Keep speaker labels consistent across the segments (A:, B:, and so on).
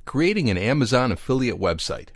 A: creating an Amazon affiliate website.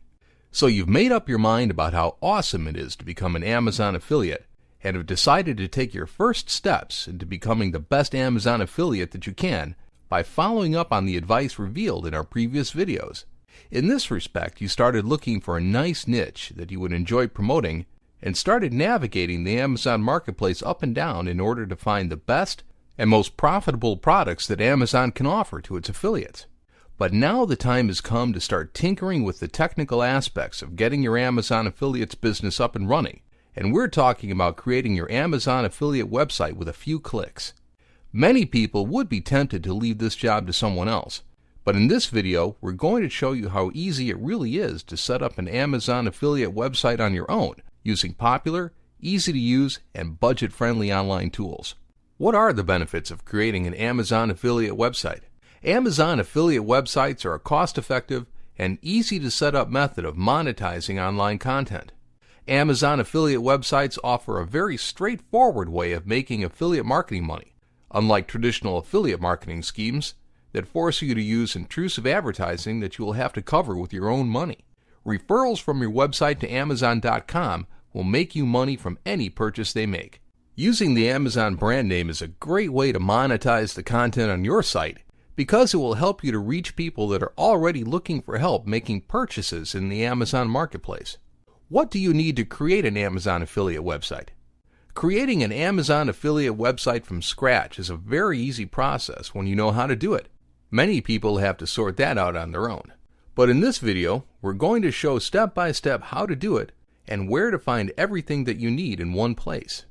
A: So you've made up your mind about how awesome it is to become an Amazon affiliate and have decided to take your first steps into becoming the best Amazon affiliate that you can by following up on the advice revealed in our previous videos. In this respect, you started looking for a nice niche that you would enjoy promoting and started navigating the Amazon marketplace up and down in order to find the best and most profitable products that Amazon can offer to its affiliates. But now the time has come to start tinkering with the technical aspects of getting your Amazon affiliates business up and running, and we're talking about creating your Amazon affiliate website with a few clicks. Many people would be tempted to leave this job to someone else, but in this video we're going to show you how easy it really is to set up an Amazon affiliate website on your own using popular, easy to use, and budget-friendly online tools. What are the benefits of creating an Amazon affiliate website? Amazon affiliate websites are a cost-effective and easy-to-set-up method of monetizing online content. Amazon affiliate websites offer a very straightforward way of making affiliate marketing money, unlike traditional affiliate marketing schemes that force you to use intrusive advertising that you will have to cover with your own money. Referrals from your website to Amazon.com will make you money from any purchase they make. Using the Amazon brand name is a great way to monetize the content on your site because it will help you to reach people that are already looking for help making purchases in the Amazon marketplace. What do you need to create an Amazon affiliate website? Creating an Amazon affiliate website from scratch is a very easy process when you know how to do it. Many people have to sort that out on their own. But in this video, we're going to show step by step how to do it and where to find everything that you need in one place.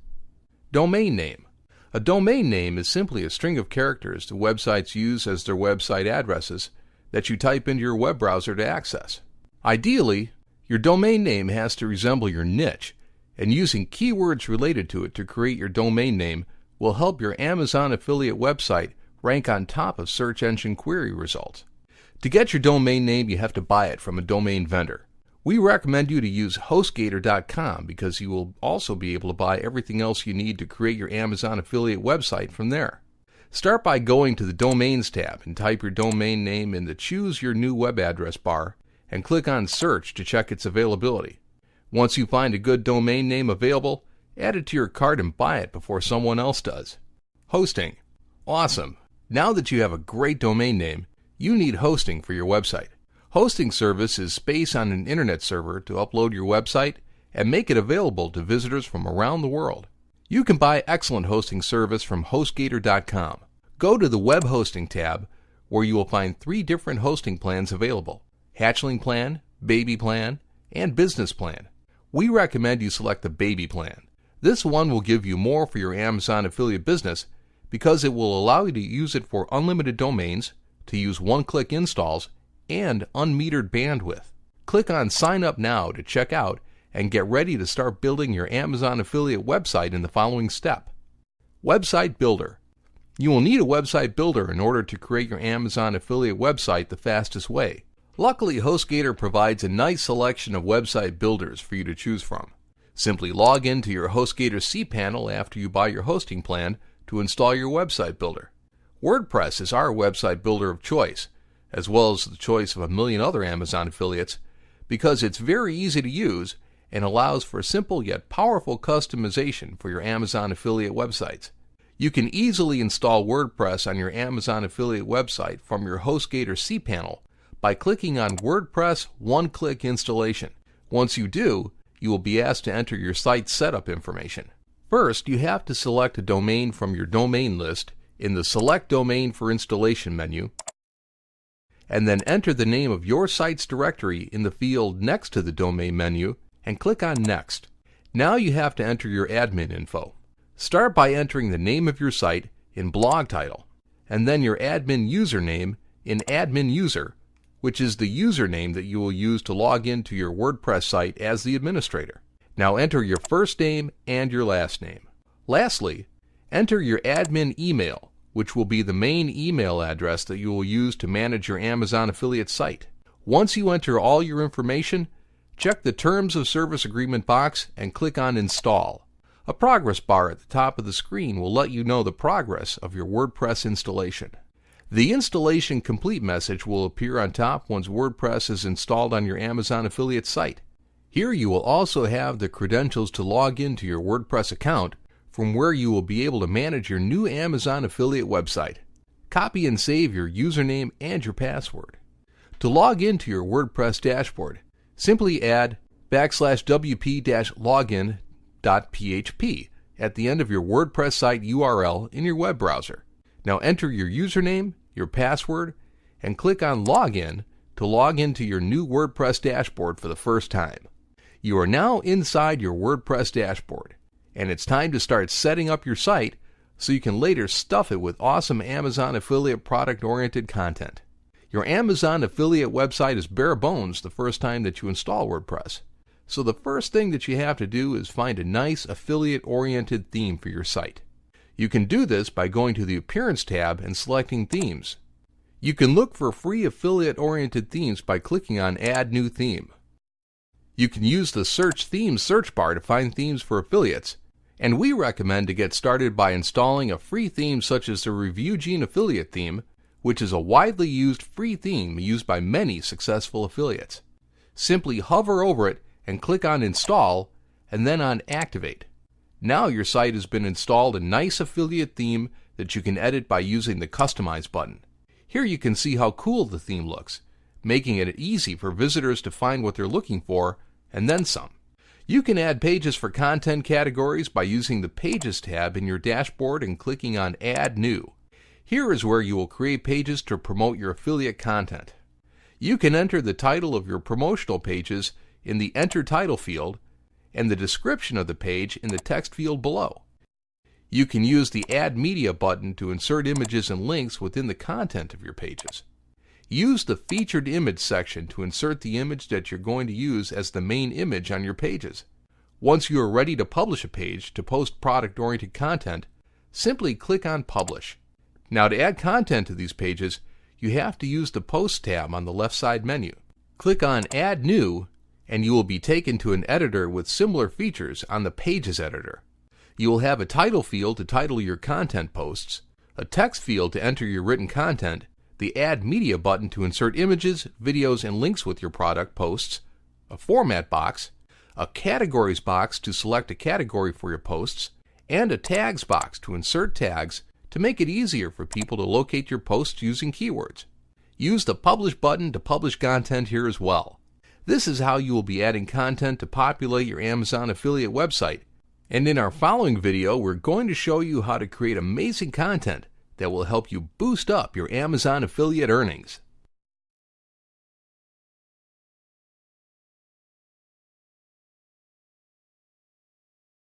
A: Domain name. A domain name is simply a string of characters the websites use as their website addresses that you type into your web browser to access. Ideally, your domain name has to resemble your niche, and using keywords related to it to create your domain name will help your Amazon affiliate website rank on top of search engine query results. To get your domain name, you have to buy it from a domain vendor. We recommend you to use HostGator.com because you will also be able to buy everything else you need to create your Amazon affiliate website from there. Start by going to the Domains tab and type your domain name in the Choose Your New Web Address bar and click on Search to check its availability. Once you find a good domain name available, add it to your cart and buy it before someone else does. Hosting. Awesome! Now that you have a great domain name, you need hosting for your website. Hosting service is space on an internet server to upload your website and make it available to visitors from around the world. You can buy excellent hosting service from HostGator.com. Go to the Web Hosting tab where you will find 3 different hosting plans available: Hatchling Plan, Baby Plan, and Business Plan. We recommend you select the Baby Plan. This one will give you more for your Amazon affiliate business because it will allow you to use it for unlimited domains, to use one-click installs, and unmetered bandwidth. Click on Sign Up Now to check out and get ready to start building your Amazon affiliate website in the following step. Website Builder. You will need a website builder in order to create your Amazon affiliate website the fastest way. Luckily, HostGator provides a nice selection of website builders for you to choose from. Simply log into your HostGator cPanel after you buy your hosting plan to install your website builder. WordPress is our website builder of choice, as well as the choice of a million other Amazon affiliates, because it's very easy to use and allows for simple yet powerful customization for your Amazon affiliate websites. You can easily install WordPress on your Amazon affiliate website from your HostGator cPanel by clicking on WordPress One-Click Installation. Once you do, you will be asked to enter your site setup information. First, you have to select a domain from your domain list in the Select Domain for Installation menu, and then enter the name of your site's directory in the field next to the domain menu and click on Next. Now you have to enter your admin info. Start by entering the name of your site in blog title, and then your admin username in admin user, which is the username that you will use to log into your WordPress site as the administrator. Now enter your first name and your last name. Lastly, enter your admin email, which will be the main email address that you will use to manage your Amazon affiliate site. Once you enter all your information, check the Terms of Service Agreement box and click on Install. A progress bar at the top of the screen will let you know the progress of your WordPress installation. The installation complete message will appear on top once WordPress is installed on your Amazon affiliate site. Here you will also have the credentials to log into your WordPress account, from where you will be able to manage your new Amazon affiliate website. Copy and save your username and your password. To log into your WordPress dashboard, simply add \wp-login.php at the end of your WordPress site URL in your web browser. Now enter your username, your password, and click on Login to log into your new WordPress dashboard for the first time. You are now inside your WordPress dashboard, and it's time to start setting up your site so you can later stuff it with awesome Amazon affiliate product-oriented content. Your Amazon affiliate website is bare bones the first time that you install WordPress. So the first thing that you have to do is find a nice affiliate-oriented theme for your site. You can do this by going to the Appearance tab and selecting Themes. You can look for free affiliate-oriented themes by clicking on Add New Theme. You can use the Search Themes search bar to find themes for affiliates, and we recommend to get started by installing a free theme such as the ReviewGene affiliate theme, which is a widely used free theme used by many successful affiliates. Simply hover over it and click on Install, and then on Activate. Now your site has been installed a nice affiliate theme that you can edit by using the Customize button. Here you can see how cool the theme looks, making it easy for visitors to find what they're looking for, and then some. You can add pages for content categories by using the Pages tab in your dashboard and clicking on Add New. Here is where you will create pages to promote your affiliate content. You can enter the title of your promotional pages in the Enter Title field, and the description of the page in the text field below. You can use the Add Media button to insert images and links within the content of your pages. Use the Featured Image section to insert the image that you're going to use as the main image on your pages. Once you are ready to publish a page to post product-oriented content, simply click on Publish. Now to add content to these pages, you have to use the Post tab on the left side menu. Click on Add New, and you will be taken to an editor with similar features on the Pages editor. You will have a title field to title your content posts, a text field to enter your written content, the Add Media button to insert images, videos, and links with your product posts, a format box, a categories box to select a category for your posts, and a tags box to insert tags to make it easier for people to locate your posts using keywords. Use the Publish button to publish content here as well. This is how you will be adding content to populate your Amazon affiliate website. And in our following video, we're going to show you how to create amazing content that will help you boost up your Amazon affiliate earnings.